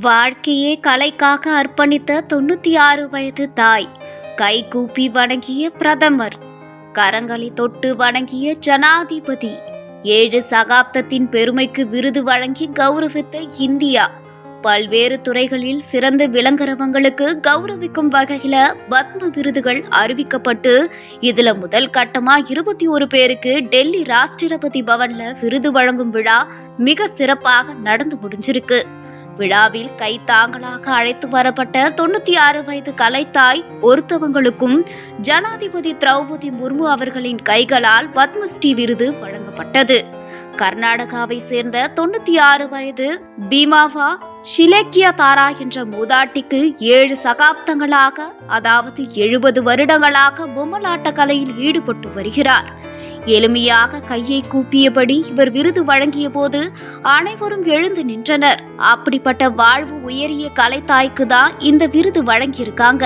வாழ்க்கையே கலைக்காக அர்ப்பணித்த 96 வயது தாய். கைகூப்பி வணங்கிய பிரதமர். கரங்களை தொட்டு வணங்கிய ஜனாதிபதி. 7 சகாப்தத்தின் பெருமைக்கு விருது வழங்கி கௌரவித்த இந்தியா. பல்வேறு துறைகளில் சிறந்து விளங்குறவங்களுக்கு கௌரவிக்கும் வகையில பத்ம விருதுகள் அறிவிக்கப்பட்டு இதுல முதல் கட்டமா 21 பேருக்கு டெல்லி ராஷ்டிரபதி பவன்ல விருது வழங்கும் விழா மிக சிறப்பாக நடந்து முடிஞ்சிருக்கு. விழாவில் கைத்தாங்களாக அழைத்து வரப்பட்ட 96 வயது கலைத்தாய் ஒருத்தவங்களுக்கும் ஜனாதிபதி திரௌபதி முர்மு அவர்களின் கைகளால் பத்மஸ்ரீ விருது வழங்கப்பட்டது. கர்நாடகாவை சேர்ந்த 96 வயது பீமாவா ஷிலேக்கியா தாரா என்ற மூதாட்டிக்கு 7 சகாப்தங்களாக அதாவது 70 வருடங்களாக பொம்மலாட்ட கலையில் ஈடுபட்டு வருகிறார். எளிமையாக கையை கூப்பியபடி இவர் விருது வழங்கிய போது அனைவரும் எழுந்து நின்றனர். அப்படிப்பட்ட வாழ்வு உயரிய கலைத்தாய்க்கு தான் இந்த விருது வழங்கியிருக்காங்க.